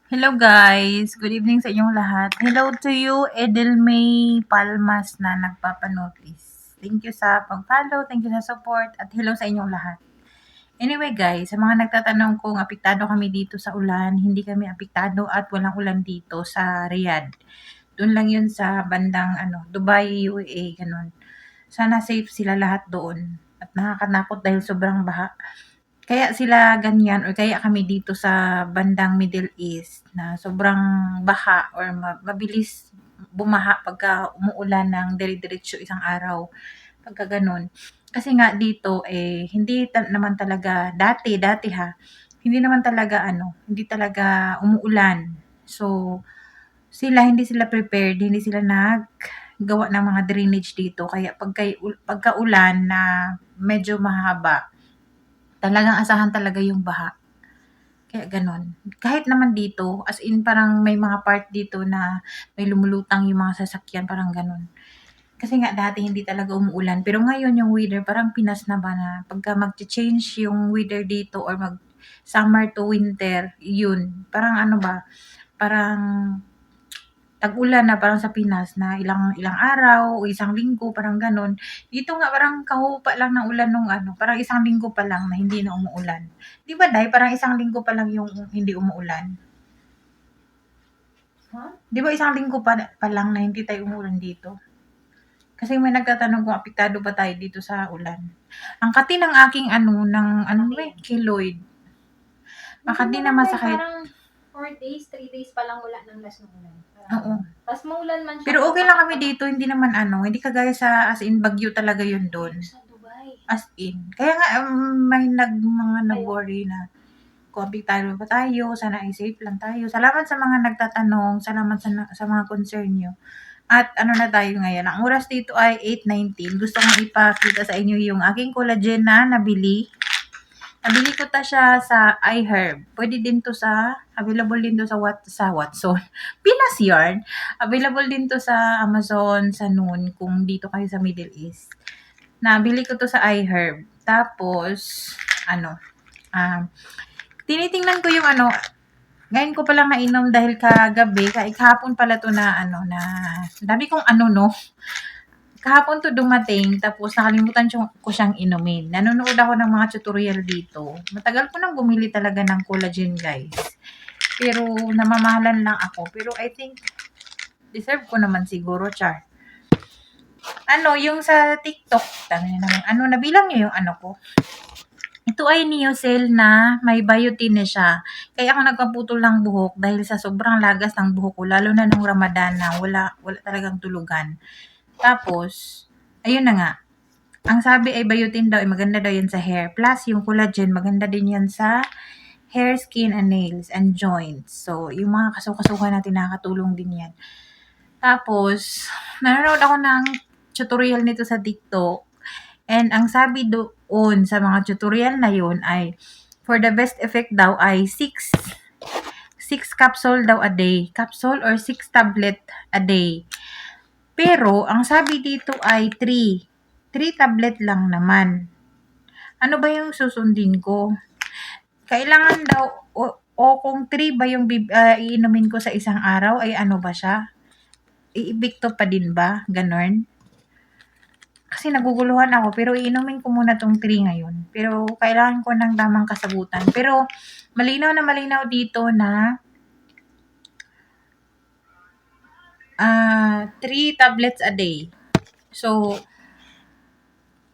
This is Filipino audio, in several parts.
Hello guys, good evening sa inyong lahat. Hello to you, Edelmay Palmas na nagpapanotice. Thank you sa pag-follow, thank you sa support, at hello sa inyong lahat. Anyway guys, sa mga nagtatanong kung apektado kami dito sa ulan, hindi kami apektado at walang ulan dito sa Riyadh. Doon lang yun sa bandang Dubai, UAE, ganun. Sana safe sila lahat doon. At nakakatakot dahil sobrang baha. Kaya sila ganyan or kaya kami dito sa bandang Middle East na sobrang baha or mabilis bumaha pagka umuulan ng dire-diretso isang araw, pagka gano'n. Kasi nga dito, hindi naman talaga dati ha, hindi naman talaga hindi talaga umuulan. So, hindi sila prepared, hindi sila naggawa ng mga drainage dito kaya pagka-ulan na medyo mahaba, talagang asahan talaga yung baha. Kaya gano'n. Kahit naman dito, as in parang may mga part dito na may lumulutang yung mga sasakyan, parang gano'n. Kasi nga dati hindi talaga umuulan, pero ngayon yung weather parang Pinas na ba na pagka magcha-change yung weather dito or mag-summer to winter, yun, parang parang tag-ulan na parang sa Pinas na ilang ilang araw o isang linggo, parang gano'n. Dito nga parang kahupa lang ng ulan nung parang isang linggo pa lang na hindi na umuulan. 'Di ba Day, parang isang linggo pa lang yung hindi umuulan? 'Di ba isang linggo pa lang na hindi tayo umuulan dito? Kasi may nagtatanong kung apektado ba tayo dito sa ulan. Ang kati ng aking keloid. Makati na masakit. Parang 4 days, 3 days pa lang wala ng last ng ulan. Oo. Tapos maulan man siya. Pero okay lang kami dito, hindi naman hindi kagaya sa as in bagyo talaga yun doon. Sa Dubai. As in. Kaya nga may mga nag-worry na kung apektado ba tayo, sana ay safe lang tayo. Salamat sa mga nagtatanong, salamat sa mga concern nyo. At na tayo ngayon, ang oras dito ay 8:19. Gusto kong ipakita sa inyo yung aking collagen na nabili. Nabili ko siya sa iHerb. Pwede din to available din to sa Watson. Pinas Yarn. Available din to sa Amazon, sa Noon, kung dito kayo sa Middle East. Nabili ko to sa iHerb. Tapos, tinitingnan ko yung ngayon ko palang nainom dahil kagabi, kahapon pala to na dami kong no. Kahapon to dumating, tapos nakalimutan ko siyang inumin. Nanonood ako ng mga tutorial dito. Matagal ko nang bumili talaga ng collagen, guys. Pero namamahalan lang ako. Pero I think deserve ko naman siguro, char. Yung sa TikTok, dami na naman. Nabilang niyo yung ko. Ito ay Neocell na may biotin na siya. Kaya ako nagpaputol ng buhok dahil sa sobrang lagas ng buhok ko, lalo na nung Ramadan na wala talagang tulugan. Tapos, ayun na nga. Ang sabi ay biotin daw, ay maganda daw yan sa hair. Plus, yung collagen, maganda din yan sa hair, skin, and nails, and joints. So, yung mga kasukasukan natin, nakakatulong din yan. Tapos, nanonood ako ng tutorial nito sa TikTok. And ang sabi doon sa mga tutorial na yun ay, for the best effect daw ay 6 capsule daw a day. Capsule or 6 tablet a day. Pero, ang sabi dito ay 3. 3 tablet lang naman. Ano ba yung susundin ko? Kailangan daw, o kung 3 ba yung iinumin ko sa isang araw, ay ano ba siya? Iibikto pa din ba? Ganon? Kasi naguguluhan ako, pero iinumin ko muna tong 3 ngayon. Pero kailangan ko ng tamang kasagutan. Pero malinaw na malinaw dito na 3 tablets a day. So,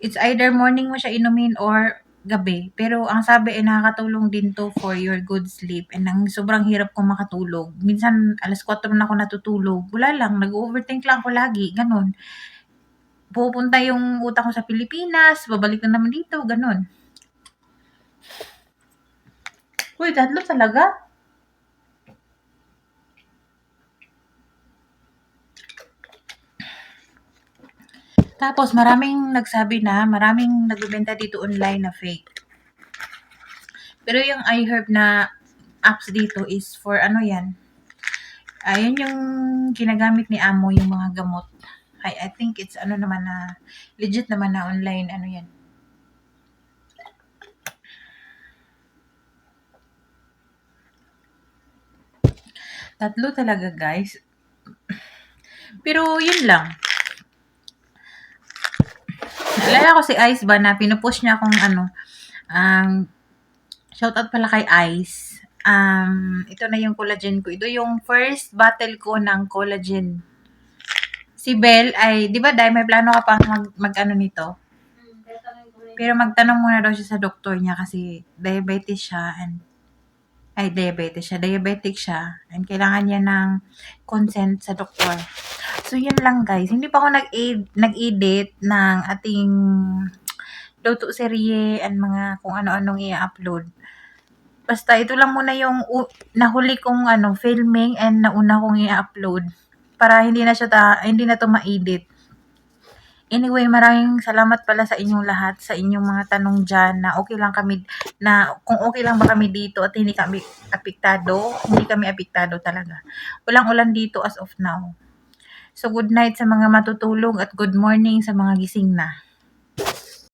it's either morning mo siya inumin or gabi. Pero ang sabi ay nakakatulong din to for your good sleep. And ang sobrang hirap kong makatulog. Minsan, alas 4 na ako natutulog. Wala lang, nag-overthink lang ako lagi. Ganon. Pupunta yung utak ko sa Pilipinas, babalik na naman dito, ganon. Uy, 3 talaga? Tapos maraming nagsabi na, maraming nagbebenta dito online na fake. Pero yung iHerb na apps dito is for yan. Ayun yung ginagamit ni Amo, yung mga gamot. I think it's naman na, legit naman na online, yan. Tatlo talaga, guys. Pero yun lang. Naalala ko si Ice ba na pinupush niya akong shoutout pala kay Ice. Ito na yung collagen ko. Ito yung first bottle ko ng collagen. Si Belle ay, di ba dahil may plano ka pang mag-ano nito? Tatanungin ko rin. Pero magtanong muna daw siya sa doktor niya kasi diabetic siya diabetic siya and kailangan niya ng consent sa doktor. So, yun lang guys. Hindi pa ako nag-edit ng ating luto serye and mga kung ano-anong i-upload. Basta ito lang muna yung nahuli kong filming and nauna kong i-upload para hindi na to ma-edit. Anyway, maraming salamat pala sa inyong lahat, sa inyong mga tanong dyan na kung okay lang ba kami dito at hindi kami apektado. Hindi kami apektado talaga. Walang ulan dito as of now. So, good night sa mga matutulog at good morning sa mga gising na.